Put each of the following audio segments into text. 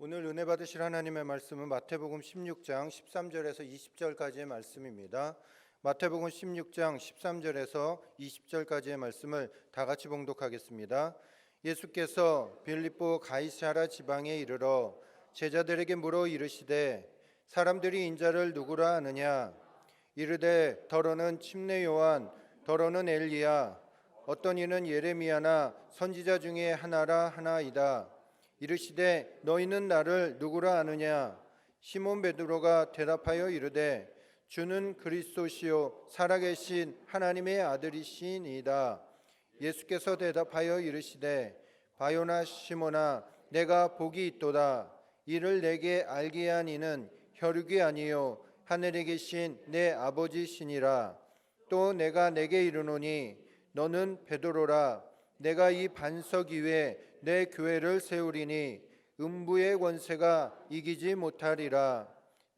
오늘 은혜 받으실 하나님의 말씀은 마태복음 16장 13절에서 20절까지의 말씀입니다. 마태복음 16장 13절에서 20절까지의 말씀을 다 같이 봉독하겠습니다. 예수께서 빌립보 가이사랴 지방에 이르러 제자들에게 물어 이르시되 사람들이 인자를 누구라 하느냐? 이르되 더러는 침례 요한, 더러는 엘리야, 어떤 이는 예레미야나 선지자 중에 하나라 하나이다. 이르시되 너희는 나를 누구라 아느냐? 시몬 베드로가 대답하여 이르되 주는 그리스도시요 살아계신 하나님의 아들이시니이다. 예수께서 대답하여 이르시되 바요나 시몬아, 내가 복이 있도다. 이를 내게 알게 한 이는 혈육이 아니요 하늘에 계신 내 아버지시니라. 또 내가 내게 이르노니 너는 베드로라. 내가 이 반석 위에 내 교회를 세우리니 음부의 권세가 이기지 못하리라.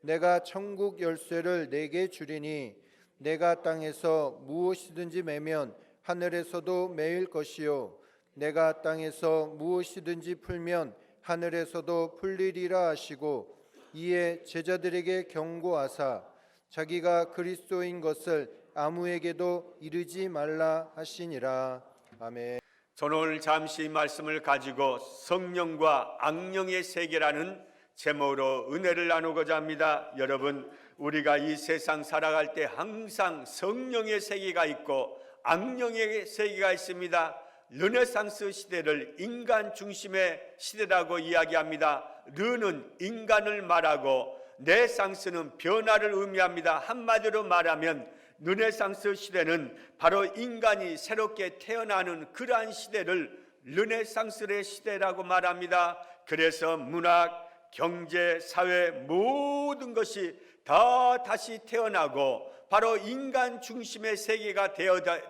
내가 천국 열쇠를 내게 주리니 내가 땅에서 무엇이든지 매면 하늘에서도 매일 것이요 내가 땅에서 무엇이든지 풀면 하늘에서도 풀리리라 하시고, 이에 제자들에게 경고하사 자기가 그리스도인 것을 아무에게도 이르지 말라 하시니라. 아멘. 저는 오늘 잠시 말씀을 가지고 성령과 악령의 세계라는 제목으로 은혜를 나누고자 합니다. 여러분, 우리가 이 세상 살아갈 때 항상 성령의 세계가 있고 악령의 세계가 있습니다. 르네상스 시대를 인간 중심의 시대라고 이야기합니다. 르는 인간을 말하고 네상스는 변화를 의미합니다. 한마디로 말하면 르네상스 시대는 바로 인간이 새롭게 태어나는 그러한 시대를 르네상스의 시대라고 말합니다. 그래서 문학, 경제, 사회 모든 것이 다 다시 태어나고 바로 인간 중심의 세계가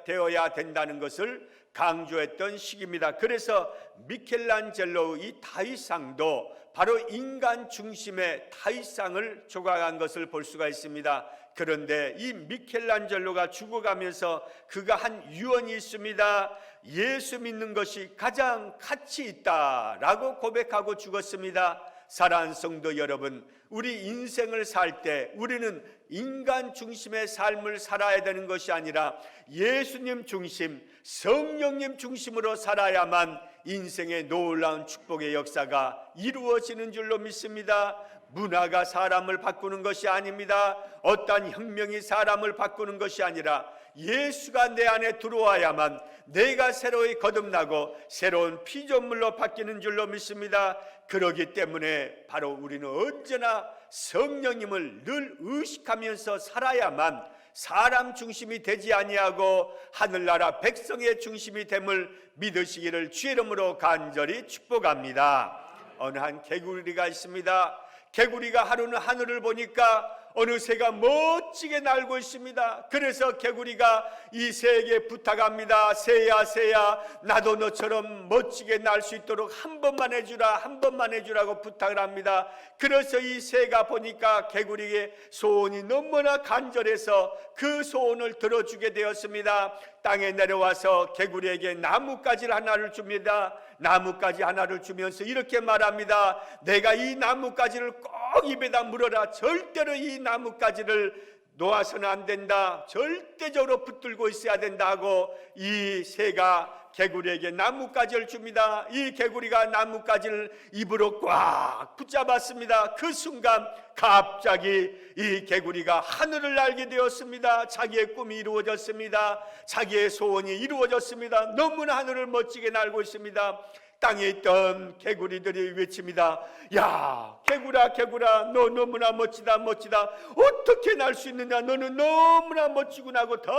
되어야 된다는 것을 강조했던 시기입니다. 그래서 미켈란젤로의 이 다윗상도 바로 인간 중심의 다윗상을 조각한 것을 볼 수가 있습니다. 그런데 이 미켈란젤로가 죽어가면서 그가 한 유언이 있습니다. 예수 믿는 것이 가장 가치 있다라고 고백하고 죽었습니다. 사랑하는 성도 여러분, 우리 인생을 살 때 우리는 인간 중심의 삶을 살아야 되는 것이 아니라 예수님 중심, 성령님 중심으로 살아야만 인생의 놀라운 축복의 역사가 이루어지는 줄로 믿습니다. 문화가 사람을 바꾸는 것이 아닙니다. 어떠한 혁명이 사람을 바꾸는 것이 아니라 예수가 내 안에 들어와야만 내가 새로이 거듭나고 새로운 피조물로 바뀌는 줄로 믿습니다. 그렇기 때문에 바로 우리는 언제나 성령님을 늘 의식하면서 살아야만 사람 중심이 되지 아니하고 하늘나라 백성의 중심이 됨을 믿으시기를 주의 이름으로 간절히 축복합니다. 어느 한 개구리가 있습니다. 개구리가 하루는 하늘을 보니까 어느 새가 멋지게 날고 있습니다. 그래서 개구리가 이 새에게 부탁합니다. 새야 새야, 나도 너처럼 멋지게 날 수 있도록 한 번만 해주라, 한 번만 해주라고 부탁을 합니다. 그래서 이 새가 보니까 개구리의 소원이 너무나 간절해서 그 소원을 들어주게 되었습니다. 땅에 내려와서 개구리에게 나뭇가지 하나를 줍니다. 나뭇가지 하나를 주면서 이렇게 말합니다. 내가 이 나뭇가지를 꼭 입에다 물어라. 절대로 이 나뭇가지를 놓아서는 안 된다. 절대적으로 붙들고 있어야 된다고 이 새가 개구리에게 나뭇가지를 줍니다. 이 개구리가 나뭇가지를 입으로 꽉 붙잡았습니다. 그 순간 갑자기 이 개구리가 하늘을 날게 되었습니다. 자기의 꿈이 이루어졌습니다. 자기의 소원이 이루어졌습니다. 너무나 하늘을 멋지게 날고 있습니다. 땅에 있던 개구리들이 외칩니다. 야, 개구라 개구라, 너 너무나 멋지다 멋지다. 어떻게 날 수 있느냐, 너는 너무나 멋지구나 하고 더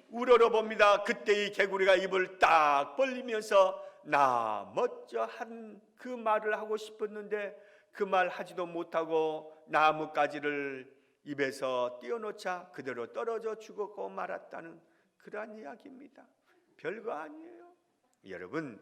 우러러봅니다. 그때 이 개구리가 입을 딱 벌리면서 나 멋져 한 그 말을 하고 싶었는데 그 말 하지도 못하고 나뭇가지를 입에서 띄워놓자 그대로 떨어져 죽었고 말았다는 그러한 이야기입니다. 별거 아니에요. 여러분,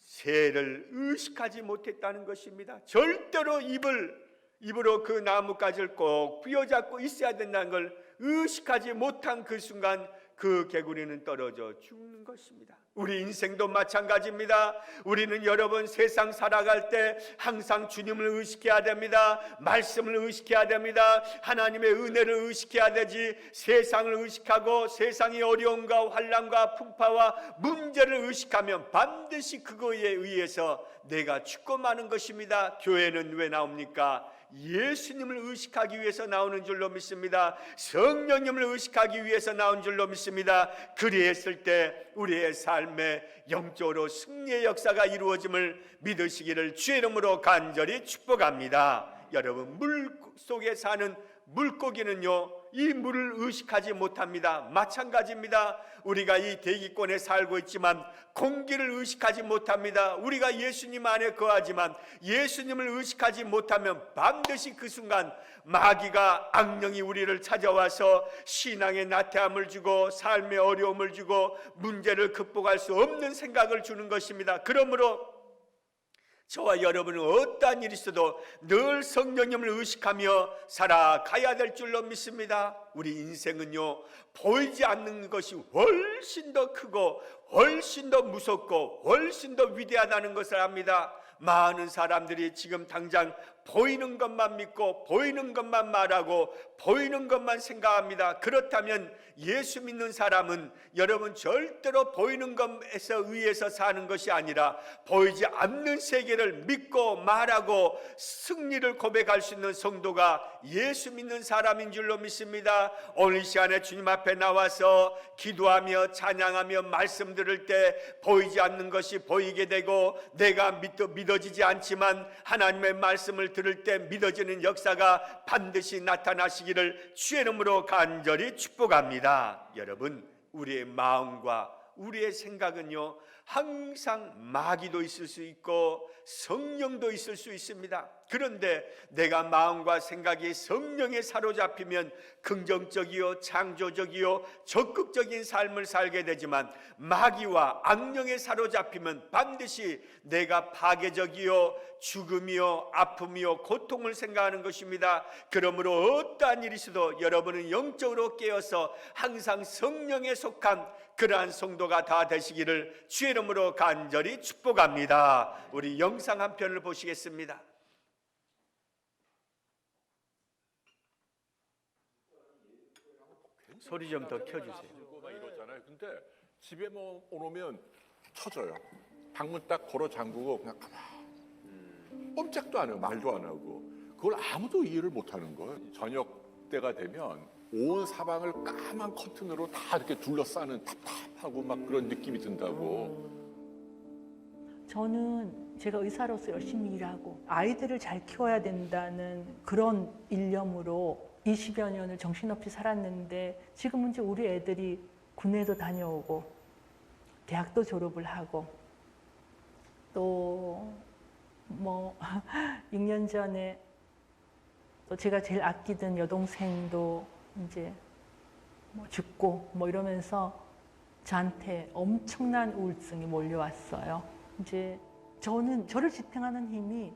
새를 의식하지 못했다는 것입니다. 절대로 입으로 그 나뭇가지를 꼭 부여잡고 있어야 된다는 걸 의식하지 못한 그 순간 그 개구리는 떨어져 죽는 것입니다. 우리 인생도 마찬가지입니다. 우리는 여러분 세상 살아갈 때 항상 주님을 의식해야 됩니다. 말씀을 의식해야 됩니다. 하나님의 은혜를 의식해야 되지, 세상을 의식하고 세상의 어려움과 환난과 풍파와 문제를 의식하면 반드시 그거에 의해서 내가 죽고 마는 것입니다. 교회는 왜 나옵니까? 예수님을 의식하기 위해서 나오는 줄로 믿습니다. 성령님을 의식하기 위해서 나온 줄로 믿습니다. 그리했을 때 우리의 삶에 영적으로 승리의 역사가 이루어짐을 믿으시기를 주의 이름으로 간절히 축복합니다. 여러분, 물 속에 사는 물고기는요, 이 물을 의식하지 못합니다. 마찬가지입니다. 우리가 이 대기권에 살고 있지만 공기를 의식하지 못합니다. 우리가 예수님 안에 거하지만 예수님을 의식하지 못하면 반드시 그 순간 마귀가, 악령이 우리를 찾아와서 신앙의 나태함을 주고 삶의 어려움을 주고 문제를 극복할 수 없는 생각을 주는 것입니다. 그러므로 저와 여러분은 어떠한 일이 있어도 늘 성령님을 의식하며 살아가야 될 줄로 믿습니다. 우리 인생은요, 보이지 않는 것이 훨씬 더 크고 훨씬 더 무섭고 훨씬 더 위대하다는 것을 압니다. 많은 사람들이 지금 당장 보이는 것만 믿고 보이는 것만 말하고 보이는 것만 생각합니다. 그렇다면 예수 믿는 사람은 여러분 절대로 보이는 것에서 의해서 사는 것이 아니라 보이지 않는 세계를 믿고 말하고 승리를 고백할 수 있는 성도가 예수 믿는 사람인 줄로 믿습니다. 오늘 이 시간에 주님 앞에 나와서 기도하며 찬양하며 말씀 들을 때 보이지 않는 것이 보이게 되고 내가 믿어지지 않지만 하나님의 말씀을 들을 때 믿어지는 역사가 반드시 나타나시기를 주의 이름으로 간절히 축복합니다. 여러분, 우리의 마음과 우리의 생각은요, 항상 마귀도 있을 수 있고 성령도 있을 수 있습니다. 그런데 내가 마음과 생각이 성령에 사로잡히면 긍정적이요, 창조적이요, 적극적인 삶을 살게 되지만 마귀와 악령에 사로잡히면 반드시 내가 파괴적이요, 죽음이요, 아픔이요, 고통을 생각하는 것입니다. 그러므로 어떠한 일이 있어도 여러분은 영적으로 깨어서 항상 성령에 속한 그러한 성도가 다 되시기를 주의 이름으로 간절히 축복합니다. 우리 영상 한 편을 보시겠습니다. 소리 좀 더 켜주세요. 막 이러잖아요. 근데 집에 뭐 오면 쳐져요. 방문 딱 걸어 잠그고 그냥 가만. 꼼짝도 안 해요. 말도 안 하고. 그걸 아무도 이해를 못 하는 거예요. 저녁 때가 되면 온 사방을 까만 커튼으로 다 이렇게 둘러싸는 답답하고 막 그런 느낌이 든다고. 저는 제가 의사로서 열심히 일하고 아이들을 잘 키워야 된다는 그런 일념으로 20여 년을 정신없이 살았는데 지금은 이제 우리 애들이 군에도 다녀오고 대학도 졸업을 하고 또 뭐 6년 전에 또 제가 제일 아끼던 여동생도 이제 뭐 죽고 뭐 이러면서 저한테 엄청난 우울증이 몰려왔어요. 이제 저를 지탱하는 힘이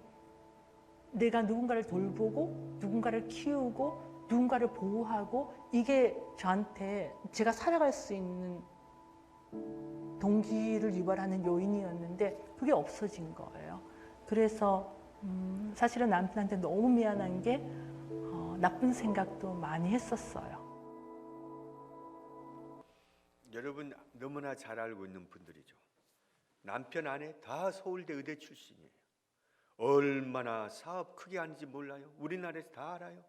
내가 누군가를 돌보고 누군가를 키우고 누군가를 보호하고 이게 저한테 제가 살아갈 수 있는 동기를 유발하는 요인이었는데 그게 없어진 거예요. 그래서 사실은 남편한테 너무 미안한 게 나쁜 생각도 많이 했었어요. 여러분 너무나 잘 알고 있는 분들이죠. 남편 아내 다 서울대 의대 출신이에요. 얼마나 사업 크게 하는지 몰라요. 우리나라에서 다 알아요.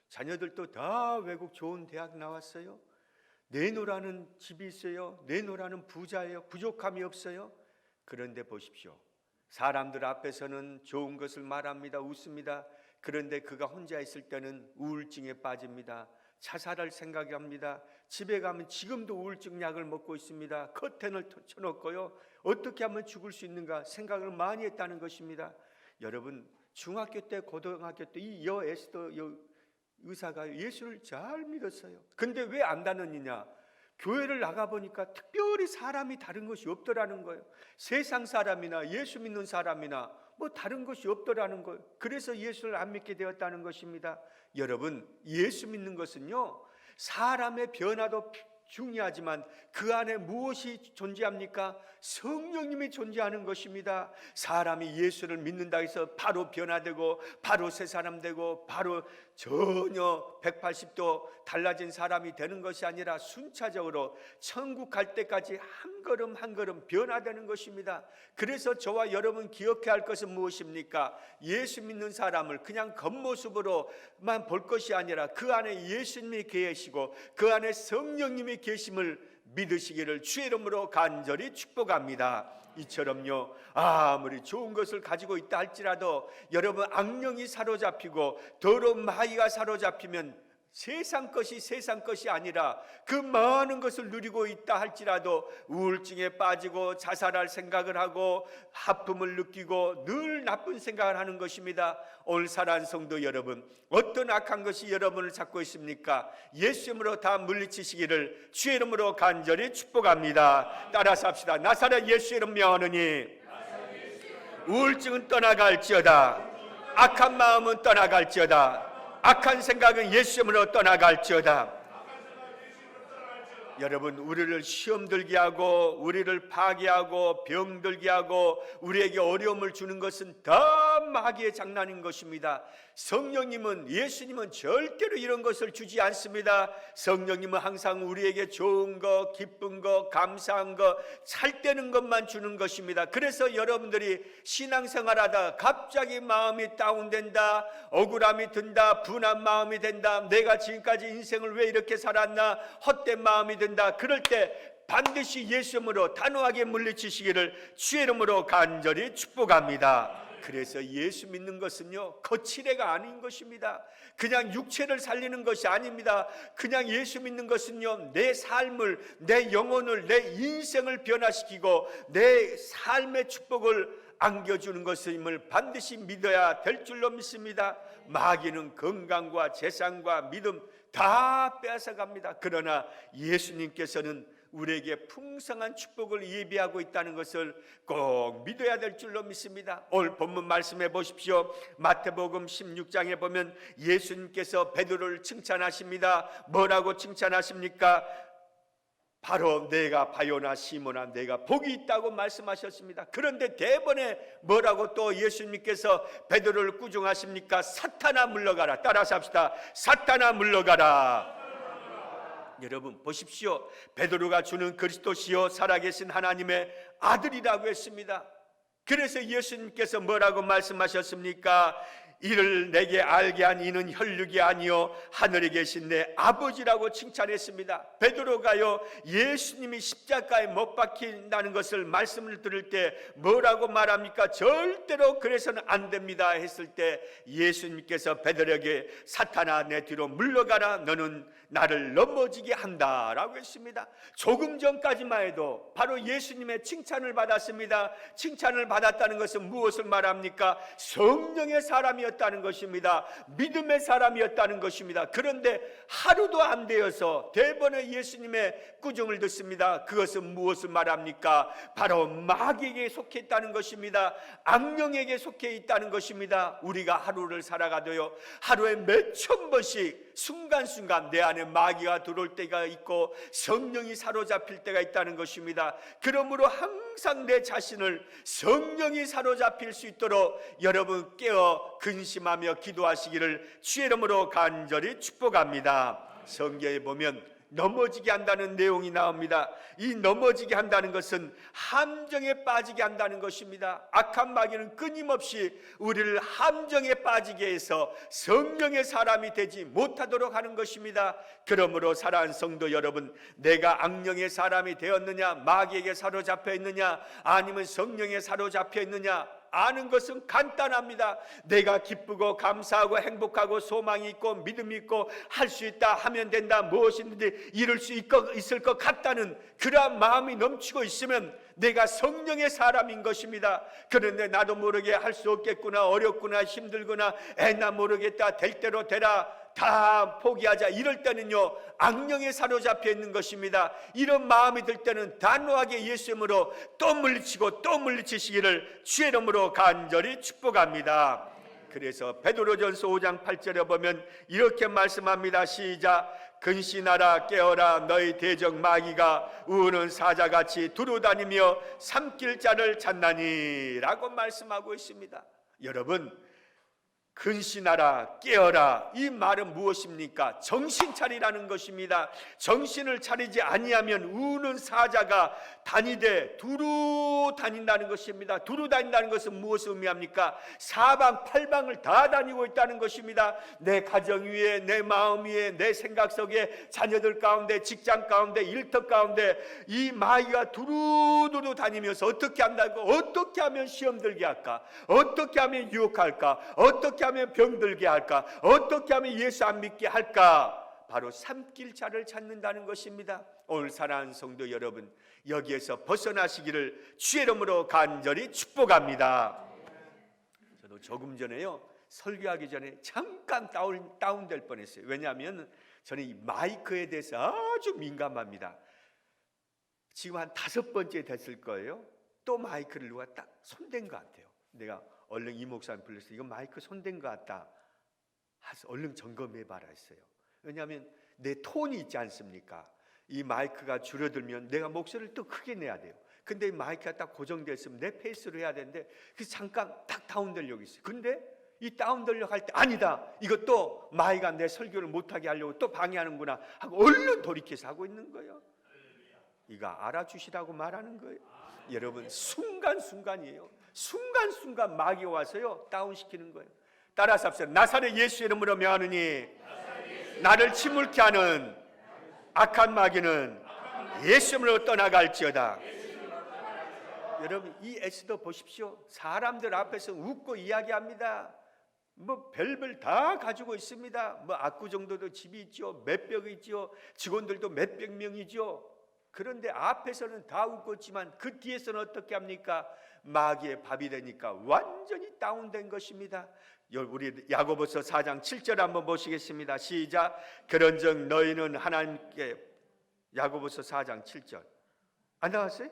자녀들도 다 외국 좋은 대학 나왔어요. 내놓으라는 집이 있어요. 내놓으라는 부자예요. 부족함이 없어요. 그런데 보십시오. 사람들 앞에서는 좋은 것을 말합니다. 웃습니다. 그런데 그가 혼자 있을 때는 우울증에 빠집니다. 자살할 생각합니다. 집에 가면 지금도 우울증 약을 먹고 있습니다. 커튼을 쳐놓고요. 어떻게 하면 죽을 수 있는가 생각을 많이 했다는 것입니다. 여러분 중학교 때 고등학교 때 이 에스더 의사가 예수를 잘 믿었어요. 근데 왜 안 다녔느냐? 교회를 나가보니까 특별히 사람이 다른 것이 없더라는 거예요. 세상 사람이나 예수 믿는 사람이나 뭐 다른 것이 없더라는 거예요. 그래서 예수를 안 믿게 되었다는 것입니다. 여러분 예수 믿는 것은요 사람의 변화도 중요하지만 그 안에 무엇이 존재합니까? 성령님이 존재하는 것입니다. 사람이 예수를 믿는다 해서 바로 변화되고 바로 새 사람 되고 바로 전혀 180도 달라진 사람이 되는 것이 아니라 순차적으로 천국 갈 때까지 한 걸음 한 걸음 변화되는 것입니다. 그래서 저와 여러분 기억해야 할 것은 무엇입니까? 예수 믿는 사람을 그냥 겉모습으로만 볼 것이 아니라 그 안에 예수님이 계시고 그 안에 성령님이 계심을 믿으시기를 주의 이름으로 간절히 축복합니다. 이처럼요, 아무리 좋은 것을 가지고 있다 할지라도 여러분 악령이 사로잡히고 더러운 마귀가 사로잡히면 세상 것이 아니라 그 많은 것을 누리고 있다 할지라도 우울증에 빠지고 자살할 생각을 하고 아픔을 느끼고 늘 나쁜 생각을 하는 것입니다. 오늘 사랑하는 성도 여러분, 어떤 악한 것이 여러분을 잡고 있습니까? 예수 이름으로 다 물리치시기를 주의 이름으로 간절히 축복합니다. 따라서 합시다. 나사렛 예수 이름 명하노니 우울증은 떠나갈지어다. 악한 마음은 떠나갈지어다. 악한 생각은 예수 이름으로 떠나갈지어다. 여러분, 우리를 시험 들게 하고 우리를 파괴하고 병들게 하고 우리에게 어려움을 주는 것은 다 마귀의 장난인 것입니다. 성령님은, 예수님은 절대로 이런 것을 주지 않습니다. 성령님은 항상 우리에게 좋은 것, 기쁜 것, 감사한 것, 찰되는 것만 주는 것입니다. 그래서 여러분들이 신앙생활하다 갑자기 마음이 다운된다, 억울함이 든다, 분한 마음이 된다, 내가 지금까지 인생을 왜 이렇게 살았나, 헛된 마음이 든다. 그럴 때 반드시 예수 이름으로 단호하게 물리치시기를 주의 이름으로 간절히 축복합니다. 그래서 예수 믿는 것은요, 거칠애가 아닌 것입니다. 그냥 육체를 살리는 것이 아닙니다. 그냥 예수 믿는 것은요, 내 삶을, 내 영혼을, 내 인생을 변화시키고 내 삶의 축복을 안겨주는 것임을 반드시 믿어야 될 줄로 믿습니다. 마귀는 건강과 재산과 믿음 다 빼앗아갑니다. 그러나 예수님께서는 우리에게 풍성한 축복을 예비하고 있다는 것을 꼭 믿어야 될 줄로 믿습니다. 오늘 본문 말씀해 보십시오. 마태복음 16장에 보면 예수님께서 베드로를 칭찬하십니다. 뭐라고 칭찬하십니까? 바로 내가 바요나 시몬아, 내가 복이 있다고 말씀하셨습니다. 그런데 대번에 뭐라고 또 예수님께서 베드로를 꾸중하십니까? 사탄아 물러가라. 따라서 합시다. 사탄아 물러가라. 여러분 보십시오. 베드로가 주는 그리스도시요 살아계신 하나님의 아들이라고 했습니다. 그래서 예수님께서 뭐라고 말씀하셨습니까? 이를 내게 알게 한 이는 혈육이 아니요 하늘에 계신 내 아버지라고 칭찬했습니다. 베드로가요, 예수님이 십자가에 못 박힌다는 것을 말씀을 들을 때 뭐라고 말합니까? 절대로 그래서는 안 됩니다 했을 때 예수님께서 베드로에게 사탄아 내 뒤로 물러가라, 너는 나를 넘어지게 한다라고 했습니다. 조금 전까지만 해도 바로 예수님의 칭찬을 받았습니다. 칭찬을 받았다는 것은 무엇을 말합니까? 성령의 사람이었다는 것입니다. 믿음의 사람이었다는 것입니다. 그런데 하루도 안 되어서 대번에 예수님의 꾸중을 듣습니다. 그것은 무엇을 말합니까? 바로 마귀에게 속해 있다는 것입니다. 악령에게 속해 있다는 것입니다. 우리가 하루를 살아가도요, 하루에 몇천 번씩 순간순간 내 안에 마귀가 들어올 때가 있고 성령이 사로잡힐 때가 있다는 것입니다. 그러므로 항상 내 자신을 성령이 사로잡힐 수 있도록 여러분 깨어 근심하며 기도하시기를 주의 이름으로 간절히 축복합니다. 성경에 보면 넘어지게 한다는 내용이 나옵니다. 이 넘어지게 한다는 것은 함정에 빠지게 한다는 것입니다. 악한 마귀는 끊임없이 우리를 함정에 빠지게 해서 성령의 사람이 되지 못하도록 하는 것입니다. 그러므로 사랑하는 성도 여러분, 내가 악령의 사람이 되었느냐, 마귀에게 사로잡혀 있느냐, 아니면 성령에 사로잡혀 있느냐, 아는 것은 간단합니다. 내가 기쁘고 감사하고 행복하고 소망이 있고 믿음이 있고 할 수 있다, 하면 된다, 무엇이든지 이룰 수 있을 것 같다는 그러한 마음이 넘치고 있으면 내가 성령의 사람인 것입니다. 그런데 나도 모르게 할 수 없겠구나, 어렵구나, 힘들구나, 나 모르겠다, 될 대로 되라, 다 포기하자, 이럴 때는요 악령에 사로잡혀 있는 것입니다. 이런 마음이 들 때는 단호하게 예수 이름으로 또 물리치고 또 물리치시기를 주의 이름으로 간절히 축복합니다. 그래서 베드로전서 5장 8절에 보면 이렇게 말씀합니다. 시작. 근신하라 깨어라 너희 대적 마귀가 우는 사자같이 두루다니며 삼킬 자를 찾나니 라고 말씀하고 있습니다. 여러분, 근신하라 깨어라 이 말은 무엇입니까? 정신 차리라는 것입니다. 정신을 차리지 아니하면 우는 사자가 다니되 두루 다닌다는 것입니다. 두루 다닌다는 것은 무엇을 의미합니까? 사방팔방을 다 다니고 있다는 것입니다. 내 가정 위에, 내 마음 위에, 내 생각 속에, 자녀들 가운데, 직장 가운데, 일터 가운데 이 마귀가 두루두루 다니면서 어떻게 한다고? 어떻게 하면 시험 들게 할까? 어떻게 하면 유혹할까? 어떻게 하면 병들게 할까? 어떻게 하면 예수 안 믿게 할까? 바로 삼킬 자를 찾는다는 것입니다. 오늘 사랑하는 성도 여러분, 여기에서 벗어나시기를 주의 이름으로 간절히 축복합니다. 저도 조금 전에요, 설교하기 전에 잠깐 다운될 뻔했어요. 왜냐하면 저는 이 마이크에 대해서 아주 민감합니다. 지금 한 5번째 됐을 거예요. 또 마이크를 누가 딱 손댄 것 같아요. 내가 얼른 이 목사님 불러서 이거 마이크 손댄 것 같다 해서 얼른 점검해봐라 했어요. 왜냐하면 내 톤이 있지 않습니까? 이 마이크가 줄어들면 내가 목소리를 또 크게 내야 돼요. 근데 이 마이크가 딱 고정됐으면 내 페이스로 해야 되는데 그래서 잠깐 딱 다운되려고 있어요. 근데 이 다운되려고 할 때 아니다, 이것도 마이가 내 설교를 못하게 하려고 또 방해하는구나 하고 얼른 돌이켜서 하고 있는 거예요. 이거 알아주시라고 말하는 거예요. 여러분, 순간순간이에요. 순간순간 마귀가 와서요 다운시키는 거예요. 따라서 합시다. 나사렛 예수 이름으로 명하느니 나를 침울케 하는 악한 마귀는 예수 이름으로 떠나갈지어다. 여러분, 이 에스더 보십시오. 사람들 앞에서 웃고 이야기합니다. 뭐 별별 다 가지고 있습니다. 뭐 압구정도도 집이 있죠, 몇백이 있죠, 직원들도 몇백 명이죠. 그런데 앞에서는 다 웃고 있지만 그 뒤에서는 어떻게 합니까? 마귀의 밥이 되니까 완전히 다운된 것입니다. 우리 야고보서 4장 7절 한번 보시겠습니다. 시작. 그런즉 너희는 하나님께, 야고보서 4장 7절 안 나왔어요?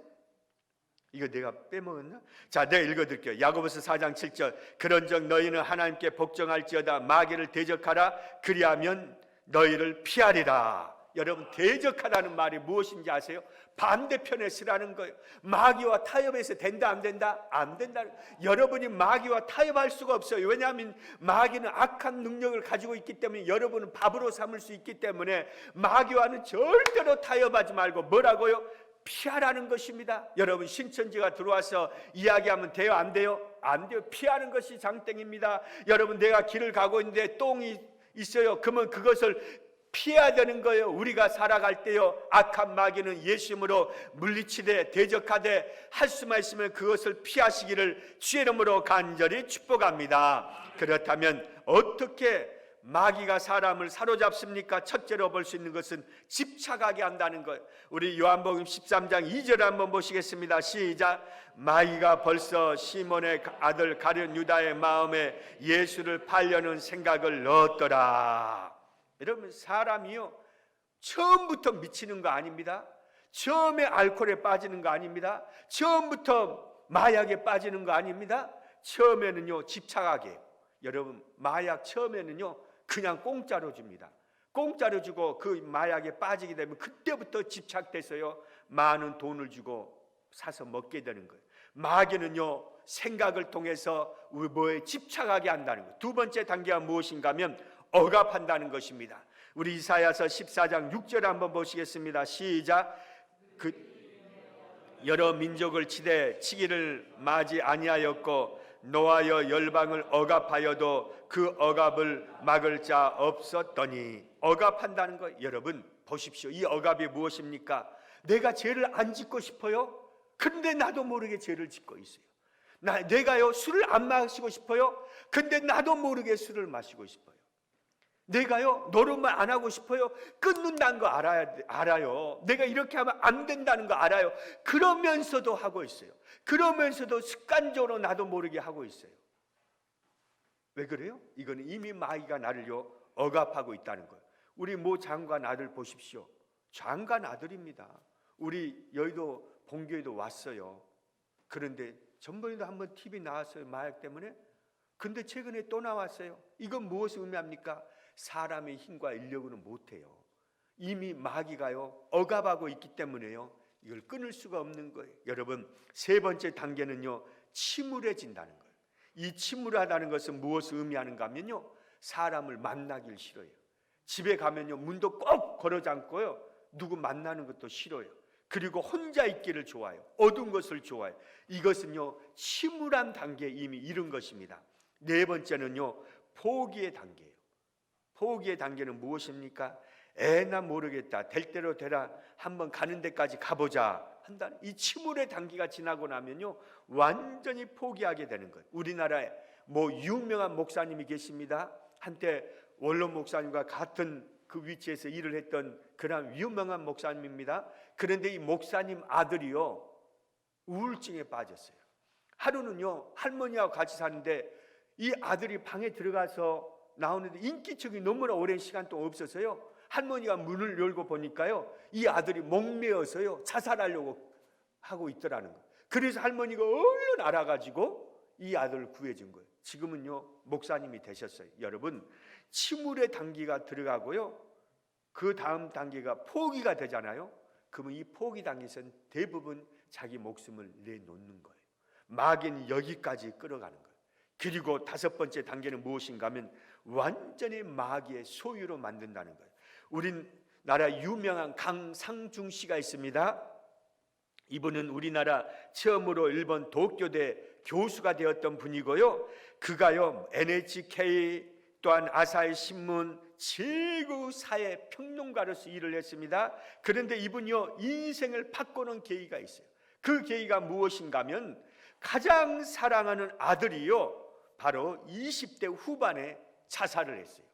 이거 내가 빼먹었나? 자, 내가 읽어드릴게요. 야고보서 4장 7절. 그런즉 너희는 하나님께 복종할지어다 마귀를 대적하라 그리하면 너희를 피하리라. 여러분, 대적하라는 말이 무엇인지 아세요? 반대편에 서라는 거예요. 마귀와 타협해서 된다 안 된다? 안 된다. 여러분이 마귀와 타협할 수가 없어요. 왜냐하면 마귀는 악한 능력을 가지고 있기 때문에 여러분은 밥으로 삼을 수 있기 때문에 마귀와는 절대로 타협하지 말고 뭐라고요? 피하라는 것입니다. 여러분, 신천지가 들어와서 이야기하면 돼요? 안 돼요? 안 돼요. 피하는 것이 장땡입니다. 여러분, 내가 길을 가고 있는데 똥이 있어요. 그러면 그것을 피해야 되는 거예요. 우리가 살아갈 때요, 악한 마귀는 예수님으로 물리치되 대적하되 할 수만 있으면 그것을 피하시기를 주의 이름으로 간절히 축복합니다. 그렇다면 어떻게 마귀가 사람을 사로잡습니까? 첫째로 볼 수 있는 것은 집착하게 한다는 것. 우리 요한복음 13장 2절 한번 보시겠습니다. 시작. 마귀가 벌써 시몬의 아들 가룟 유다의 마음에 예수를 팔려는 생각을 넣었더라. 여러분, 사람이요 처음부터 미치는 거 아닙니다. 처음에 알코올에 빠지는 거 아닙니다. 처음부터 마약에 빠지는 거 아닙니다. 처음에는요 집착하게 해요. 여러분, 마약 처음에는요 그냥 공짜로 줍니다. 공짜로 주고 그 마약에 빠지게 되면 그때부터 집착돼서요 많은 돈을 주고 사서 먹게 되는 거예요. 마귀는요 생각을 통해서 뭐에 집착하게 한다는 거예요. 두 번째 단계가 무엇인가 하면 억압한다는 것입니다. 우리 이사야서 14장 6절 한번 보시겠습니다. 시작. 그 여러 민족을 치기를 마지 아니하였고 노하여 열방을 억압하여도 그 억압을 막을 자 없었더니. 억압한다는 거, 여러분 보십시오. 이 억압이 무엇입니까? 내가 죄를 안 짓고 싶어요. 근데 나도 모르게 죄를 짓고 있어요. 내가요 술을 안 마시고 싶어요. 근데 나도 모르게 술을 마시고 싶어요. 내가요 노름만 안 하고 싶어요. 끊는다는 거 알아요. 내가 이렇게 하면 안 된다는 거 알아요. 그러면서도 하고 있어요. 그러면서도 습관적으로 나도 모르게 하고 있어요. 왜 그래요? 이거는 이미 마귀가 나를요 억압하고 있다는 거예요. 우리 모 장관 아들 보십시오. 장관 아들입니다. 우리 여의도 본교에도 왔어요. 그런데 전번에도 한번 TV 나왔어요. 마약 때문에 근데 최근에 또 나왔어요. 이건 무엇을 의미합니까? 사람의 힘과 인력으로는 못해요. 이미 마귀가요 억압하고 있기 때문에요 이걸 끊을 수가 없는 거예요. 여러분, 세 번째 단계는요 침울해진다는 거예요. 이 침울하다는 것은 무엇을 의미하는가 하면요, 사람을 만나길 싫어요. 집에 가면요 문도 꼭 걸어 잠고요, 누구 만나는 것도 싫어요. 그리고 혼자 있기를 좋아해요. 어두운 것을 좋아해요. 이것은요 침울한 단계에 이미 이른 것입니다. 네 번째는요 포기의 단계예요. 포기의 단계는 무엇입니까? 에나 모르겠다, 될 대로 되라, 한번 가는 데까지 가보자 한다는 이 침울의 단계가 지나고 나면요 완전히 포기하게 되는 거예요. 우리나라에 유명한 목사님이 계십니다. 한때 원로 목사님과 같은 그 위치에서 일을 했던 그런 유명한 목사님입니다. 그런데 이 목사님 아들이요 우울증에 빠졌어요. 하루는요 할머니하고 같이 사는데 이 아들이 방에 들어가서 나오는데 인기척이 너무나 오랜 시간 동안 없어서요, 할머니가 문을 열고 보니까요 이 아들이 목매어서요 자살하려고 하고 있더라는 거예요. 그래서 할머니가 얼른 알아가지고 이 아들을 구해준 거예요. 지금은요 목사님이 되셨어요. 여러분, 침울의 단계가 들어가고요 그 다음 단계가 포기가 되잖아요. 그러면 이 포기 단계에서는 대부분 자기 목숨을 내놓는 거예요. 마귀는 여기까지 끌어가는 거예요. 그리고 다섯 번째 단계는 무엇인가 하면 완전히 마귀의 소유로 만든다는 거예요. 우리나라 유명한 강상중 씨가 있습니다. 이분은 우리나라 처음으로 일본 도쿄대 교수가 되었던 분이고요, 그가요 NHK 또한 아사히 신문 최고 사회 평론가로서 일을 했습니다. 그런데 이분이요 인생을 바꾸는 계기가 있어요. 그 계기가 무엇인가 하면 가장 사랑하는 아들이요 바로 20대 후반에 자살을 했어요.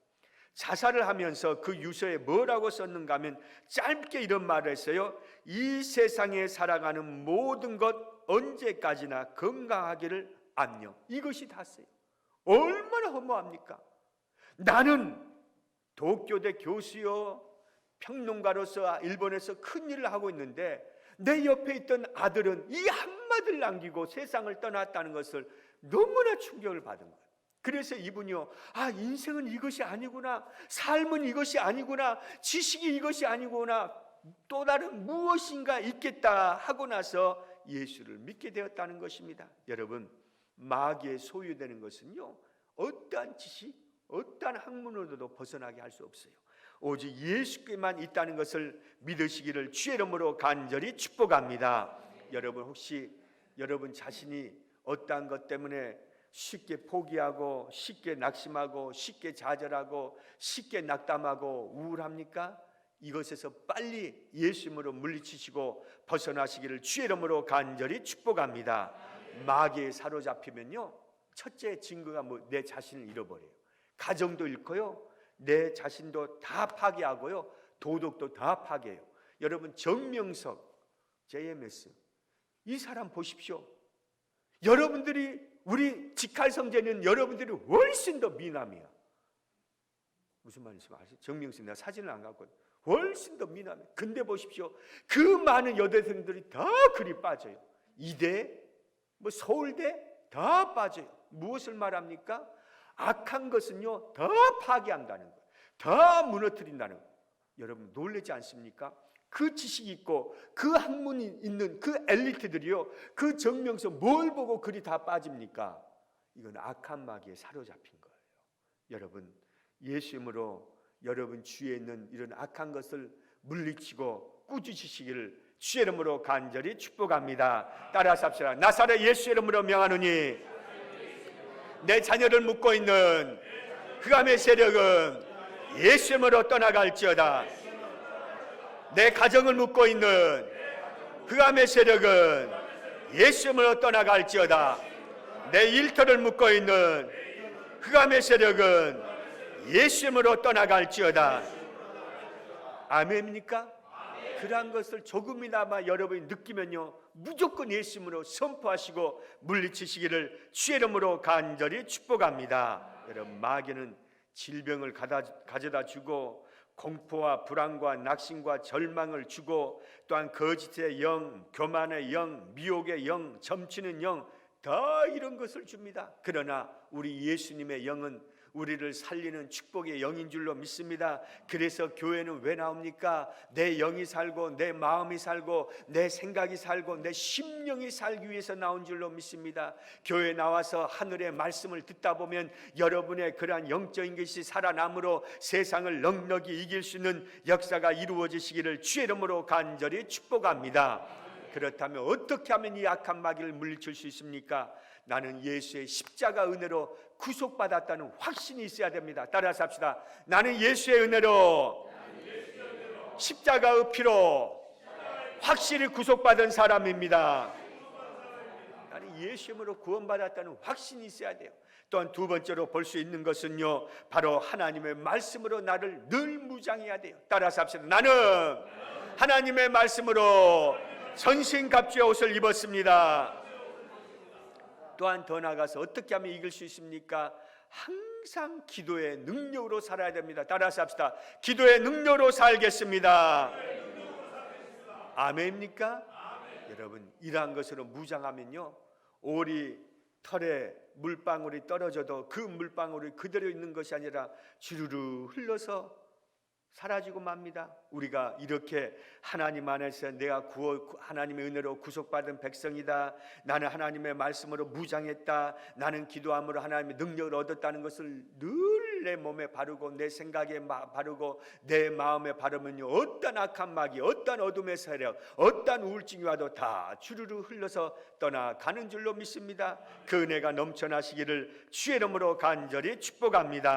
자살을 하면서 그 유서에 뭐라고 썼는가 하면 짧게 이런 말을 했어요. 이 세상에 살아가는 모든 것 언제까지나 건강하기를 안녕. 이것이 다였어요. 얼마나 허무합니까? 나는 도쿄대 교수요 평론가로서 일본에서 큰 일을 하고 있는데 내 옆에 있던 아들은 이 한마디를 남기고 세상을 떠났다는 것을 너무나 충격을 받은 거예요. 그래서 이분이요, 인생은 이것이 아니구나, 삶은 이것이 아니구나, 지식이 이것이 아니구나, 또 다른 무엇인가 있겠다 하고 나서 예수를 믿게 되었다는 것입니다. 여러분, 마귀에 소유되는 것은요 어떠한 지식, 어떠한 학문으로도 벗어나게 할 수 없어요. 오직 예수께만 있다는 것을 믿으시기를 주의 이름으로 간절히 축복합니다. 여러분, 혹시 여러분 자신이 어떠한 것 때문에 쉽게 포기하고 쉽게 낙심하고 쉽게 좌절하고 쉽게 낙담하고 우울합니까? 이것에서 빨리 예수님으로 물리치시고 벗어나시기를 주의 이름으로 간절히 축복합니다. 마귀에 사로잡히면요 첫째 증거가 내 자신을 잃어버려요. 가정도 잃고요, 내 자신도 다 파괴하고요, 도덕도 다 파괴해요. 여러분, 정명석, JMS 이 사람 보십시오. 여러분들이, 우리 직할성제는 여러분들이 훨씬 더 미남이야. 무슨 말인지 아세요? 정명석, 내가 사진을 안 갖고 훨씬 더 미남해. 근데 보십시오, 그 많은 여대생들이 다 그리 빠져요. 이대, 서울대 다 빠져요. 무엇을 말합니까? 악한 것은요 더 파괴한다는 거예요. 더 무너뜨린다는 거예요. 여러분 놀라지 않습니까? 그 지식이 있고 그 학문이 있는 그 엘리트들이요, 그 정명석 뭘 보고 그리 다 빠집니까? 이건 악한 마귀에 사로잡힌 거예요. 여러분, 예수님으로 여러분 주위에 있는 이런 악한 것을 물리치고 꾸짖으시기를 주의 이름으로 간절히 축복합니다. 따라서 합시다. 나사렛 예수 이름으로 명하노니 내 자녀를 묶고 있는 흑암의 세력은 예수 이름으로 떠나갈지어다. 내 가정을 묶고 있는 흑암의 세력은 예수 이름으로 떠나갈지어다. 내 일터를 묶고 있는 흑암의 세력은 예수 이름으로 떠나갈지어다. 아멘입니까? 그러한 것을 조금이나마 여러분이 느끼면요 무조건 예수님으로 선포하시고 물리치시기를 주의 이름으로 간절히 축복합니다. 여러분, 마귀는 질병을 가져다 주고 공포와 불안과 낙심과 절망을 주고 또한 거짓의 영, 교만의 영, 미혹의 영, 점치는 영 다 이런 것을 줍니다. 그러나 우리 예수님의 영은 우리를 살리는 축복의 영인 줄로 믿습니다. 그래서 교회는 왜 나옵니까? 내 영이 살고 내 마음이 살고 내 생각이 살고 내 심령이 살기 위해서 나온 줄로 믿습니다. 교회에 나와서 하늘의 말씀을 듣다 보면 여러분의 그러한 영적인 것이 살아남으로 세상을 넉넉히 이길 수 있는 역사가 이루어지시기를 주의 이름으로 간절히 축복합니다. 그렇다면 어떻게 하면 이 악한 마귀를 물리칠 수 있습니까? 나는 예수의 십자가 은혜로 구속받았다는 확신이 있어야 됩니다. 따라서 합시다. 나는 예수의 은혜로 십자가의 피로 확실히 구속받은 사람입니다. 나는 예수의 이름으로 구원받았다는 확신이 있어야 돼요. 또한 두 번째로 볼 수 있는 것은요, 바로 하나님의 말씀으로 나를 늘 무장해야 돼요. 따라서 합시다. 나는 하나님의 말씀으로 전신갑주의 옷을 입었습니다. 또한 더 나아가서 어떻게 하면 이길 수 있습니까? 항상 기도의 능력으로 살아야 됩니다. 따라서 합시다. 기도의 능력으로 살겠습니다. 아멘입니까? 여러분, 이러한 것으로 무장하면요, 오리 털에 물방울이 떨어져도 그 물방울이 그대로 있는 것이 아니라 주르르 흘러서 사라지고 맙니다. 우리가 이렇게 하나님 안에서 내가 하나님의 은혜로 구속받은 백성이다, 나는 하나님의 말씀으로 무장했다, 나는 기도함으로 하나님의 능력을 얻었다는 것을 늘 내 몸에 바르고 내 생각에 바르고 내 마음에 바르면요, 어떤 악한 마귀, 어떤 어둠의 세력, 어떤 우울증이 와도 다 주르르 흘러서 떠나가는 줄로 믿습니다. 그 은혜가 넘쳐나시기를 주의 이름으로 간절히 축복합니다.